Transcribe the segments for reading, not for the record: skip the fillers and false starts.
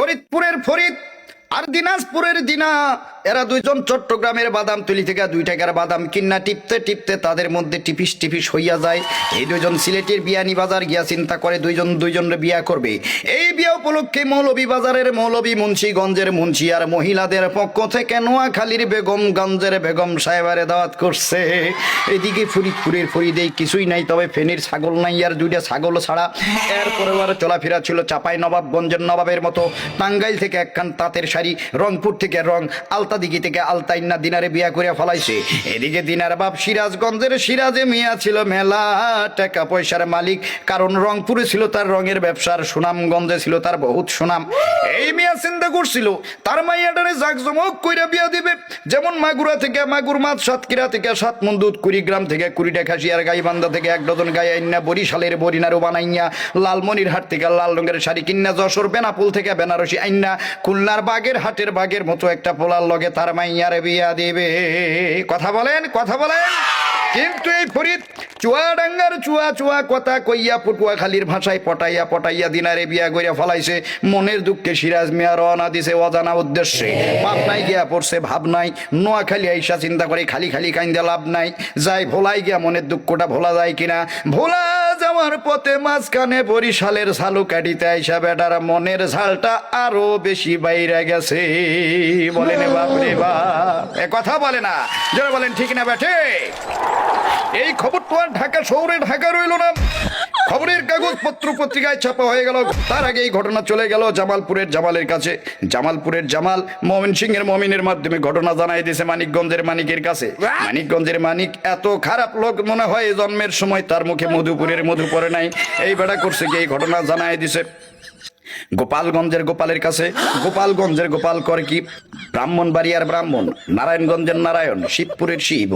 ফরিদপুরের ফরিদ আর দিনাজপুরের দিনা, এরা দুইজন চট্টগ্রামের বাদামতলি থেকে 2 টাকার বাদাম কিন্না টিপতে টিপতে তাদের মধ্যে টিপিস টিপিস হইয়া যায়। এই দুইজন সিলেটের বিয়ানী বাজার গিয়া চিন্তা করে দুইজনের বিয়া করবে। এই বিয়া উপলক্ষে মৌলভীবাজারের মৌলভী, মুন্সিগঞ্জের মুন্সি আর মহিলাদের পক্ষ থেকে নোয়াখালীর বেগমগঞ্জের বেগম সাহেবারে দাওয়াত করছে। এদিকে ফরিদপুরের ফরিদেই কিছুই নাই, তবে ফেনীর ছাগল নাই আর 2টা ছাগল ছাড়া। এরপরে আর চলাফেরা ছিল চাপাই নবাবগঞ্জের নবাবের মতো। টাঙ্গাইল থেকে একখান তাঁতের শাড়ি, রংপুর থেকে রং, আলতাদিঘি থেকে আলতাইন্না দিনারে বিয়া করে ফলাইছে। এদিকে দিনার বাপ সিরাজগঞ্জের সিরাজে মিয়া ছিল মেলা টাকা পয়সার মালিক, কারণ রংপুরে ছিল তার রঙের ব্যবসার, সুনামগঞ্জে ছিল তার বহুত সুনাম। এই মিয়া চিন্তা করছিল তার মাইয়াটারে জাকজমক কইরা বিয়া দিবে। যেমন মাগুরা থেকে মাগুর মাছ, সাতক্ষীরা থেকে 7 মণ দুধ, কুড়িগ্রাম থেকে 20টা খাসি আর গাইবান্ধা থেকে 1 ডজন গাই আইনা, বরিশালের বরিনারু বানাইয়া, লালমনিরহাট থেকে লাল রঙের শাড়ি কিন্না, যশোর বেনাপুল থেকে বেনারসি আইনা, খুলনার বাগের হাটের বাগের মতো একটা পোলার লগে তার মাইয়ারে বিয়া দিবে। কথা বলেন, কথা বলেন। কিন্তু এই ফরিদ চুয়াডাঙ্গার চুয়া কথা কইয়া পটুয়াখালীর ভাষায় পটাইয়া পটাইয়া দিনারে বিয়া কইরা ফলাইছে। মনের দুঃখে সিরাজ মিয়া রওনা দিছে অজানা উদ্দেশ্যে। পাবনায় গিয়া পড়ছে ভাব নাই, নোয়াখালী আইসা চিন্তা করে খালি খালি কাইন্দা লাভ নাই, যাই ভোলাই গিয়া মনের দুঃখটা ভোলা যায় কিনা। ভোলা যাওয়ার পথে মাঝখানে বরিশালের ঝালু কাটিতে আইসা বেটার মনের ঝালটা আরো বেশি বাইরে গেছে। বলেন বাপরে বাপ, এ কথা বলে না, যারা বলেন ঠিক না বেঠে। এই খবর তো আর ঢাকা শহরে ঢাকা রইল না, খবরের কাগজ পত্র পত্রিকায় ছাপা হয়ে গেল। তার আগে এই ঘটনা চলে গেল জামালপুরের জামালের কাছে। জামালপুরের জামাল ময়মনসিংহের মমিনের মাধ্যমে ঘটনা জানাই দিয়েছে মানিকগঞ্জের মানিকের কাছে। মানিকগঞ্জের মানিক এত খারাপ লোক মনে হয় জন্মের সময় তার মুখে মধুপুরের মধু পড়ে নাই। এই বেড়া করছে কি, এই ঘটনা জানাই দিছে গোপালগঞ্জের গোপালের কাছে। গোপালগঞ্জের গোপাল করে কি, ব্রাহ্মণবাড়িয়ার ব্রাহ্মণ, নারায়ণগঞ্জের নারায়ণ, শিবপুরের শিব,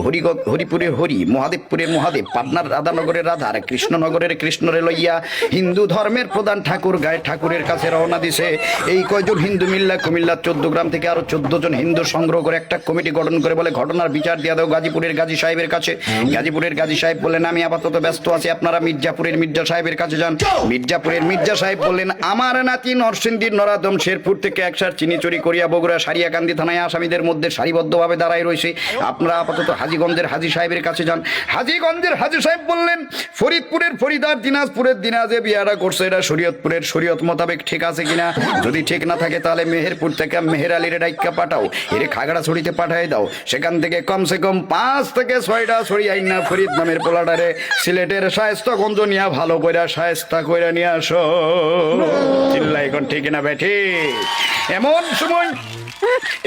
হরিপুরের হরি, মহাদেবপুরের মহাদেব, পাবনার রাধানগরের রাধার, কৃষ্ণনগরের কৃষ্ণরে লইয়া হিন্দু ধর্মের প্রধান ঠাকুর গায়ে ঠাকুরের কাছে রওনা দিছে। এই কয়জন হিন্দু মিল্লা কুমিল্লা 14 গ্রাম থেকে আরো 14 জন হিন্দু সংগ্রহ করে একটা কমিটি গঠন করে বলে ঘটনার বিচার দিয়া দাও গাজীপুরের গাজী সাহেবের কাছে। গাজীপুরের গাজী সাহেব বললেন আমি আপাতত ব্যস্ত আছি, আপনারা মির্জাপুরের মির্জা সাহেবের কাছে যান। মির্জাপুরের মির্জা সাহেব বললেন আমার নাতি নরসিংদীর নরাদম শেরপুর থেকে 1 সার চিনি চুরি করিয়া বগুড়া সারিয়াকান্দি থানায় আসামিদের মধ্যে সারিবদ্ধভাবে দাঁড়ায় রয়েছে, আপনারা আপাতত হাজীগঞ্জের হাজী সাহেবের কাছে যান। হাজীগঞ্জের হাজী সাহেব বললেন ফরিদপুরের ফরিদার দিনাজপুরের দিনাজে বিয়াটা করছে, এটা শরীয়তপুরের শরীয়ত মোতাবেক ঠিক আছে কিনা। যদি ঠিক না থাকে তাহলে মেহেরপুর থেকে মেহের আলীর ডাইক্কা পাঠাও, এর খাগড়াছড়িতে পাঠাই দাও। সেখান থেকে কমসে কম 5 থেকে 6টা ছড়ি আইনা ফরিদ নামের পোলাটারে সিলেটের শায়েস্তাগঞ্জ নিয়া ভালো কইরা শায়েস্তা কইরা নিয়ে আসো। চিল্লাই কোন ঠিক না বেঠি। এমন সময়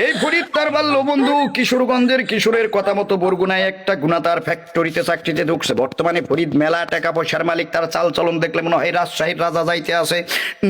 এই ফরিদ তার বাল্য বন্ধু কিশোরগঞ্জের কিশোরের কথা মতো বরগুনায় একটা গুণাতার ফ্যাক্টরিতে চাকরিতে ঢুকছে। বর্তমানে ফরিদ মেলা টাকা পয়সার মালিক, তার চাল চলন দেখলে মনে হয় রাজশাহীর রাজা যাইতে আছে।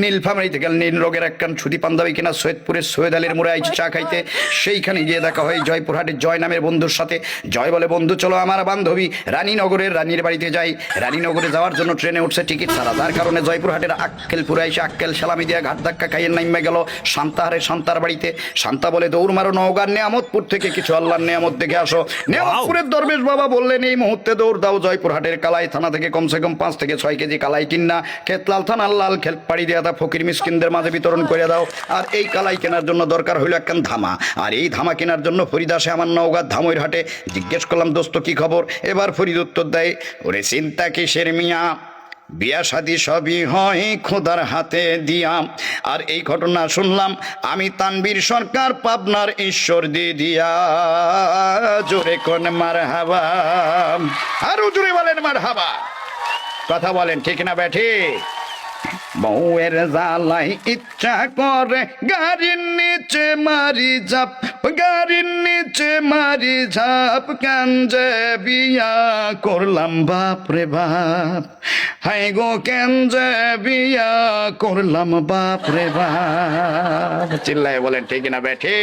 নীলফামারী থেকে নীল রোগের একখান ছুটি পাঞ্জাবি কিনা সৈয়দপুরের সৈয়দ আলীর মোড়ে আইছে চা খাইতে। সেইখানে গিয়ে দেখা হয় জয়পুরহাটের জয় নামের বন্ধুর সাথে। জয় বলে বন্ধু চলো আমার বান্ধবী রানীনগরের রানীর বাড়িতে যাই। রানীনগরে যাওয়ার জন্য ট্রেনে উঠছে টিকিট ছাড়া, যার কারণে জয়পুরহাটের আক্কেলপুরে এসে আক্কেল সালামি দিয়ে ঘাট ধাক্কা খাইয়ে নাইমে গেল শান্তাহারের শান্তার বাড়িতে। শান্তা বলে দৌড় মারো নওগাঁর নেয়ামতপুর থেকে কিছু আল্লাহর নেয়ামত দেখে আসো। নেয়ামতপুরের দরবেশ বাবা বললেন এই মুহূর্তে দৌড় দাও জয়পুরহাটের কালাই থানা থেকে কমসে কম 5 থেকে 6 কেজি কালাই কিনা খেতলাল থানার লাল খেল পাড়ি দিয়ে দাও, ফকির মিসকিনদের মাঝে বিতরণ করে দাও। আর এই কালাই কেনার জন্য দরকার হইল একখান ধামা, আর এই ধামা কেনার জন্য ফরিদ আসে আমার নওগাঁর ধামইর হাটে। জিজ্ঞেস করলাম দোস্ত কি খবর? এবার ফরিদ উত্তর দেয় ওরে চিন্তা কিসের মিয়া, বিয়া শাদী সবই হয় খোদার হাতে দিয়া। আর এই ঘটনা শুনলাম আমি তানবীর সরকার পাবনার ঈশ্বর দিয়া। জোরে কোন মারহাবা, আরো জোরে বলেন মারহাবা। কথা বলেন ঠিক না বেঠি। বউয়ের জ্বালাই ইচ্ছা করে গাড়ির নিচে মারি ঝাপ, গাড়ির নিচে মারি ঝাপ, কেন যে বিয়া করলাম বাপ রে বাপ, হাই গো কেন যে বিয়া করলাম বাপ রে বাপ। চিল্লায় বলেন ঠিক না বেঠি।